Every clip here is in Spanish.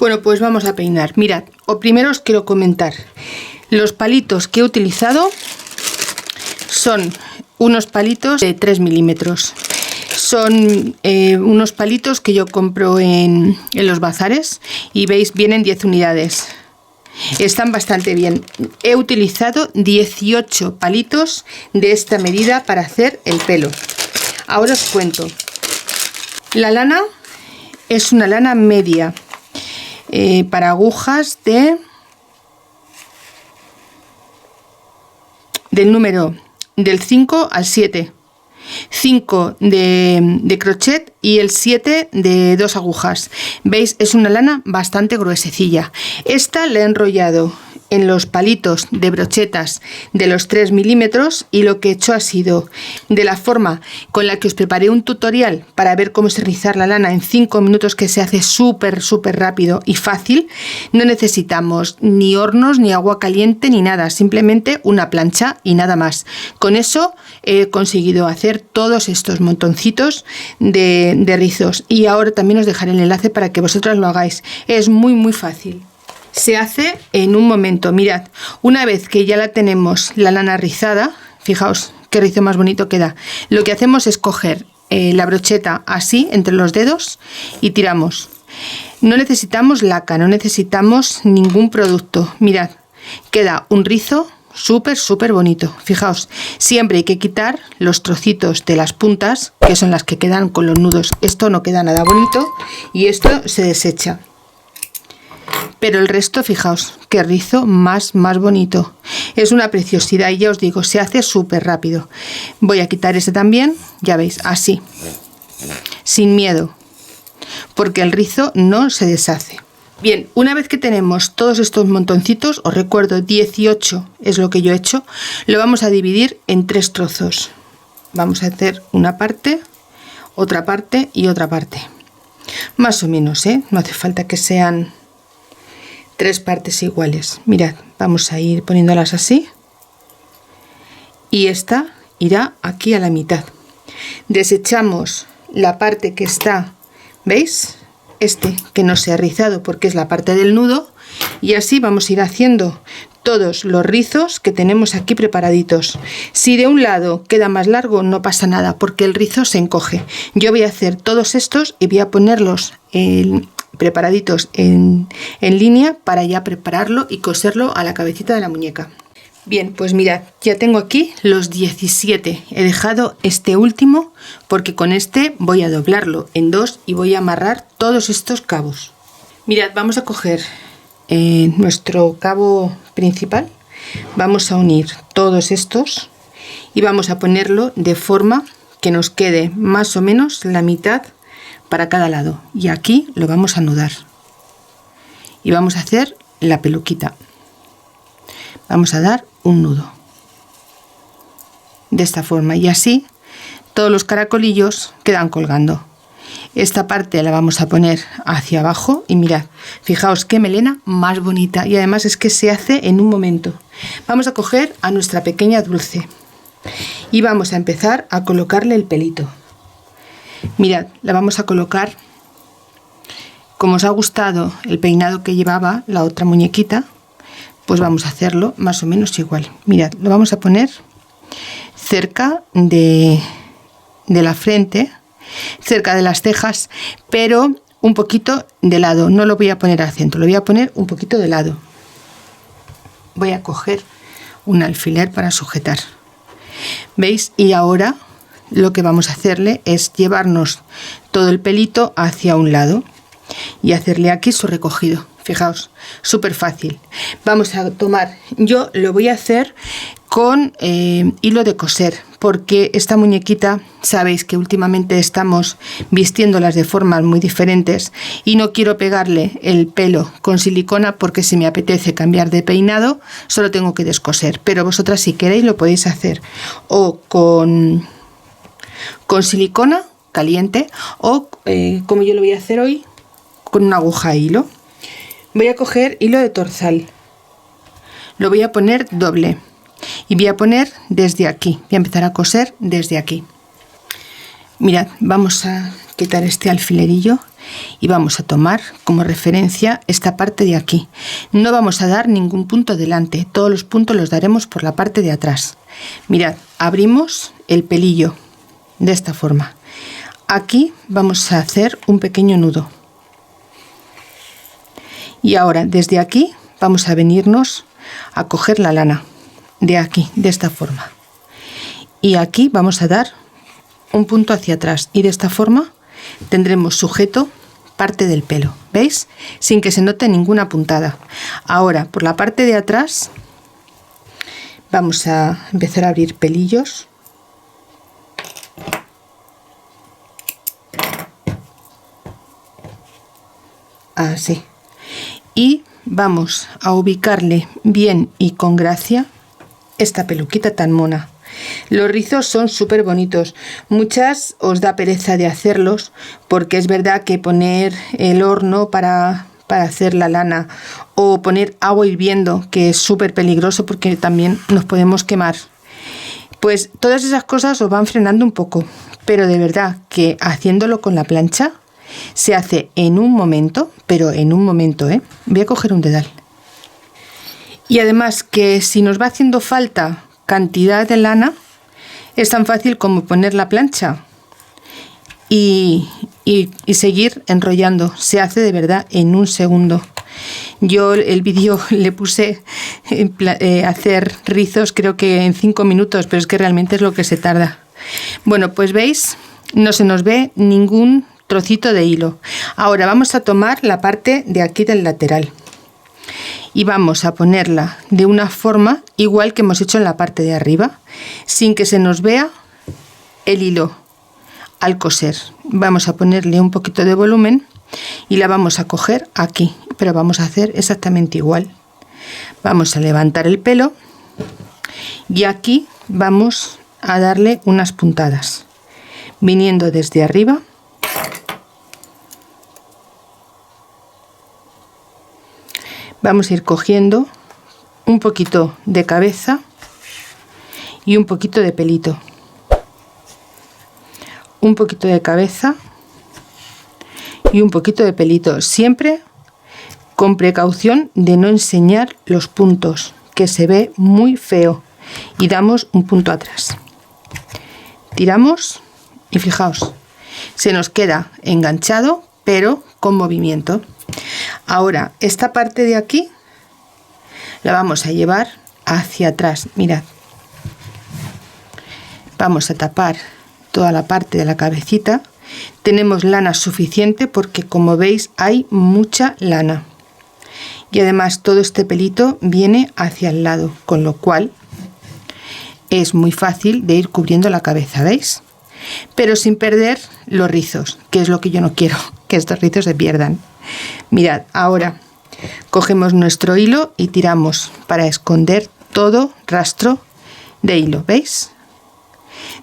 Bueno, pues vamos a peinar. Mirad, primero os quiero comentar. Los palitos que he utilizado son unos palitos de 3 milímetros. Son unos palitos que yo compro en los bazares y veis, vienen 10 unidades. Están bastante bien. He utilizado 18 palitos de esta medida para hacer el pelo. Ahora os cuento. La lana es una lana media para agujas del número del 5 al 7. 5 de crochet y el 7 de 2 agujas. Veis, es una lana bastante gruesecilla. Esta la he enrollado en los palitos de brochetas de los 3 milímetros y lo que he hecho ha sido, de la forma con la que os preparé un tutorial para ver cómo se rizar la lana en 5 minutos, que se hace súper rápido y fácil. No necesitamos ni hornos, ni agua caliente, ni nada, simplemente una plancha y nada más. Con eso he conseguido hacer todos estos montoncitos de rizos, y ahora también os dejaré el enlace para que vosotras lo hagáis. Es muy fácil. Se hace en un momento. Mirad, una vez que ya la tenemos la lana rizada, fijaos qué rizo más bonito queda. Lo que hacemos es coger la brocheta así entre los dedos y tiramos. No necesitamos laca, no necesitamos ningún producto. Mirad, queda un rizo súper bonito. Fijaos, siempre hay que quitar los trocitos de las puntas, que son las que quedan con los nudos. Esto no queda nada bonito y esto se desecha. Pero el resto, fijaos, qué rizo más bonito. Es una preciosidad y ya os digo, se hace súper rápido. Voy a quitar ese también, ya veis, así, sin miedo, porque el rizo no se deshace. Bien, una vez que tenemos todos estos montoncitos, os recuerdo, 18 es lo que yo he hecho, lo vamos a dividir en 3 trozos. Vamos a hacer una parte, otra parte y otra parte. Más o menos, no hace falta que sean 3 partes iguales. Mirad, vamos a ir poniéndolas así y esta irá aquí a la mitad. Desechamos la parte que está, ¿veis? Que no se ha rizado porque es la parte del nudo, y así vamos a ir haciendo todos los rizos que tenemos aquí preparaditos. Si de un lado queda más largo, no pasa nada porque el rizo se encoge. Yo voy a hacer todos estos y voy a ponerlos preparaditos en línea para ya prepararlo y coserlo a la cabecita de la muñeca. Bien, pues mirad, ya tengo aquí los 17. He dejado este último porque con este voy a doblarlo en 2 y voy a amarrar todos estos cabos. Mirad, vamos a coger nuestro cabo principal, vamos a unir todos estos y vamos a ponerlo de forma que nos quede más o menos la mitad para cada lado, y aquí lo vamos a anudar y vamos a hacer la peluquita. Vamos a dar un nudo de esta forma y así todos los caracolillos quedan colgando. Esta parte la vamos a poner hacia abajo y mirad, fijaos qué melena más bonita, y además es que se hace en un momento. Vamos a coger a nuestra pequeña Dulce y vamos a empezar a colocarle el pelito. Mirad, la vamos a colocar como os ha gustado el peinado que llevaba la otra muñequita, pues vamos a hacerlo más o menos igual. Mirad, lo vamos a poner cerca de la frente, cerca de las cejas, pero un poquito de lado. No lo voy a poner al centro, lo voy a poner un poquito de lado. Voy a coger un alfiler para sujetar. ¿Veis? Y ahora lo que vamos a hacerle es llevarnos todo el pelito hacia un lado y hacerle aquí su recogido. Fijaos, súper fácil. Vamos a tomar, yo lo voy a hacer con hilo de coser, porque esta muñequita, sabéis que últimamente estamos vistiéndolas de formas muy diferentes y no quiero pegarle el pelo con silicona porque si me apetece cambiar de peinado solo tengo que descoser, pero vosotras si queréis lo podéis hacer o con silicona caliente o como yo lo voy a hacer hoy, con una aguja de hilo. Voy a coger hilo de torzal, lo voy a poner doble y voy a poner desde aquí, voy a empezar a coser desde aquí. Mirad, vamos a quitar este alfilerillo y vamos a tomar como referencia esta parte de aquí. No vamos a dar ningún punto delante, todos los puntos los daremos por la parte de atrás. Mirad, abrimos el pelillo de esta forma. Aquí vamos a hacer un pequeño nudo. Y ahora desde aquí vamos a venirnos a coger la lana de aquí, de esta forma. Y aquí vamos a dar un punto hacia atrás y de esta forma tendremos sujeto parte del pelo, ¿veis? Sin que se note ninguna puntada. Ahora por la parte de atrás vamos a empezar a abrir pelillos. Así. Y vamos a ubicarle bien y con gracia esta peluquita tan mona. Los rizos son súper bonitos. Muchas os da pereza de hacerlos porque es verdad que poner el horno para hacer la lana o poner agua hirviendo, que es súper peligroso porque también nos podemos quemar, pues todas esas cosas os van frenando un poco, pero de verdad que haciéndolo con la plancha se hace en un momento, pero en un momento, ¿eh? Voy a coger un dedal. Y además que si nos va haciendo falta cantidad de lana, es tan fácil como poner la plancha y seguir enrollando. Se hace de verdad en un segundo. Yo el vídeo le puse hacer rizos creo que en 5 minutos, pero es que realmente es lo que se tarda. Bueno, pues veis, no se nos ve ningún trocito de hilo. Ahora vamos a tomar la parte de aquí del lateral y vamos a ponerla de una forma igual que hemos hecho en la parte de arriba, sin que se nos vea el hilo al coser. Vamos a ponerle un poquito de volumen y la vamos a coger aquí, pero vamos a hacer exactamente igual. Vamos a levantar el pelo y aquí vamos a darle unas puntadas viniendo desde arriba. Vamos a ir cogiendo un poquito de cabeza y un poquito de pelito. Un poquito de cabeza y un poquito de pelito. Siempre con precaución de no enseñar los puntos, que se ve muy feo. Y damos un punto atrás. Tiramos y fijaos, se nos queda enganchado, pero con movimiento. Ahora esta parte de aquí la vamos a llevar hacia atrás. Mirad, vamos a tapar toda la parte de la cabecita. Tenemos lana suficiente porque como veis hay mucha lana y además todo este pelito viene hacia el lado, con lo cual es muy fácil de ir cubriendo la cabeza, ¿veis? Pero sin perder los rizos, que es lo que yo no quiero, que estos rizos se pierdan. Mirad, ahora cogemos nuestro hilo y tiramos para esconder todo rastro de hilo, ¿veis?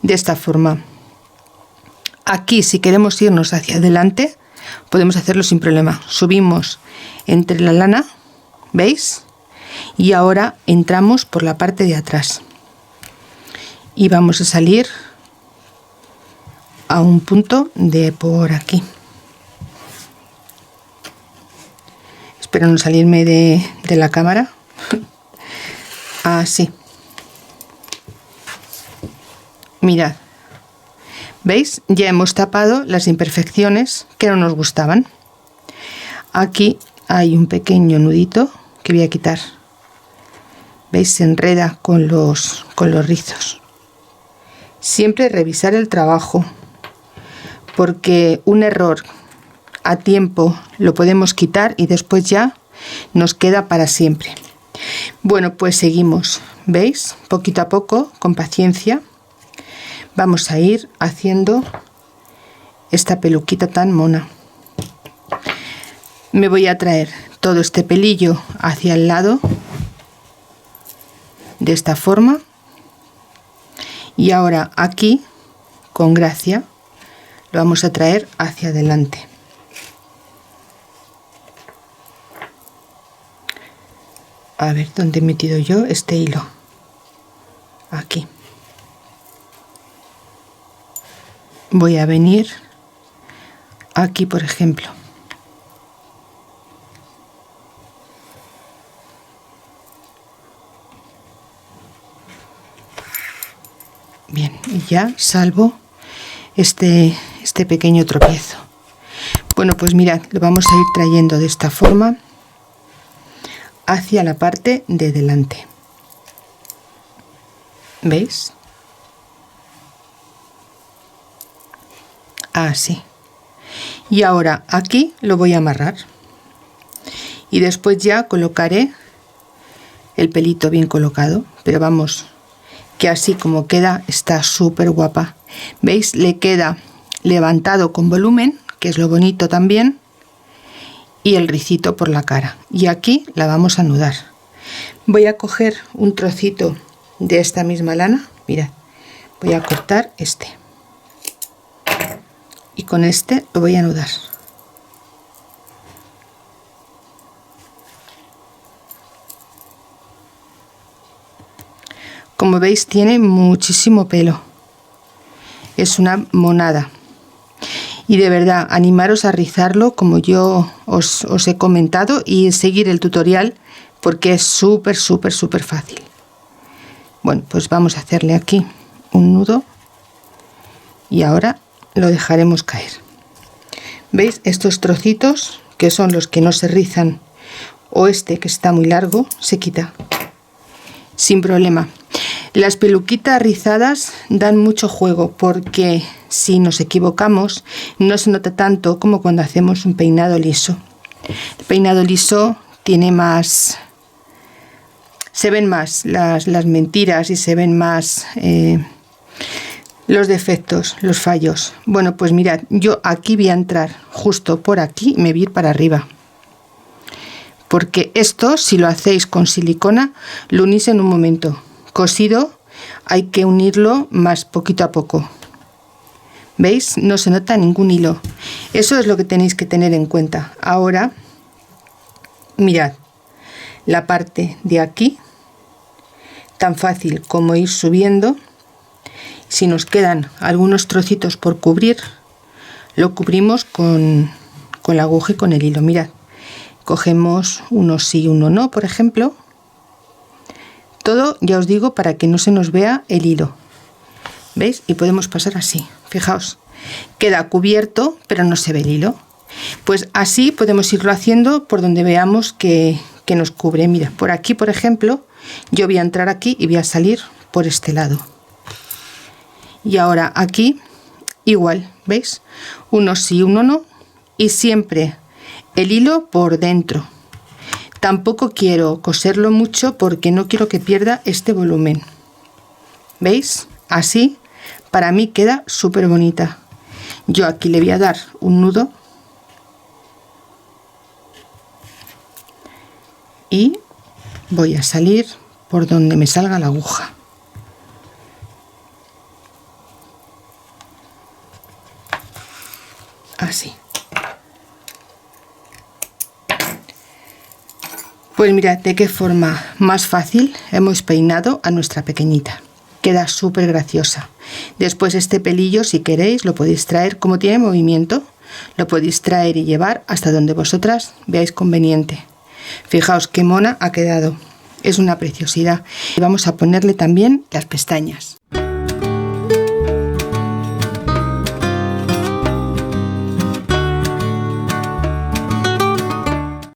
De esta forma. Aquí, si queremos irnos hacia adelante, podemos hacerlo sin problema. Subimos entre la lana, ¿veis? Y ahora entramos por la parte de atrás. Y vamos a salir a un punto de por aquí. Espero no salirme de la cámara. Así. Mirad. ¿Veis? Ya hemos tapado las imperfecciones que no nos gustaban. Aquí hay un pequeño nudito que voy a quitar. ¿Veis? Se enreda con los rizos. Siempre revisar el trabajo, porque un error a tiempo lo podemos quitar y después ya nos queda para siempre. Bueno, pues seguimos. ¿Veis? Poquito a poco, con paciencia, vamos a ir haciendo esta peluquita tan mona. Me voy a traer todo este pelillo hacia el lado de esta forma y ahora aquí con gracia lo vamos a traer hacia adelante. A ver dónde he metido yo este hilo. Aquí. Voy a venir aquí por ejemplo. Bien, y ya salvo este pequeño tropiezo. Bueno, pues mirad, lo vamos a ir trayendo de esta forma hacia la parte de delante. ¿Veis? Así. Y ahora aquí lo voy a amarrar. Y después ya colocaré el pelito bien colocado. Pero vamos, que así como queda, está súper guapa. ¿Veis? Le queda levantado con volumen, que es lo bonito también. Y el ricito por la cara. Y aquí la vamos a anudar. Voy a coger un trocito de esta misma lana. Mirad, voy a cortar este. Y con este lo voy a anudar. Como veis, tiene muchísimo pelo. Es una monada. Y de verdad, animaros a rizarlo como yo os he comentado y seguir el tutorial porque es súper fácil. Bueno, pues vamos a hacerle aquí un nudo y ahora lo dejaremos caer. ¿Veis? Estos trocitos que son los que no se rizan o este que está muy largo se quita sin problema. Las peluquitas rizadas dan mucho juego porque si nos equivocamos no se nota tanto como cuando hacemos un peinado liso. El peinado liso tiene más, se ven más las mentiras y se ven más los defectos, los fallos. Bueno, pues mirad, yo aquí voy a entrar justo por aquí y me voy a ir para arriba. Porque esto, si lo hacéis con silicona, lo unís en un momento. Cosido hay que unirlo más poquito a poco. ¿Veis? No se nota ningún hilo. Eso es lo que tenéis que tener en cuenta. Ahora, mirad, la parte de aquí, tan fácil como ir subiendo. Si nos quedan algunos trocitos por cubrir, lo cubrimos con la aguja y con el hilo. Mirad, cogemos uno sí, uno no, por ejemplo. Todo, ya os digo, para que no se nos vea el hilo. ¿Veis? Y podemos pasar así. Fijaos, queda cubierto, pero no se ve el hilo. Pues así podemos irlo haciendo por donde veamos que nos cubre. Mira, por aquí, por ejemplo, yo voy a entrar aquí y voy a salir por este lado. Y ahora aquí, igual, ¿veis? Uno sí, uno no. Y siempre el hilo por dentro. Tampoco quiero coserlo mucho porque no quiero que pierda este volumen. ¿Veis? Así, para mí queda súper bonita. Yo aquí le voy a dar un nudo. Y voy a salir por donde me salga la aguja. Así. Pues mirad de qué forma más fácil hemos peinado a nuestra pequeñita. Queda súper graciosa. Después este pelillo, si queréis, lo podéis traer, como tiene movimiento, lo podéis traer y llevar hasta donde vosotras veáis conveniente. Fijaos qué mona ha quedado. Es una preciosidad. Y vamos a ponerle también las pestañas.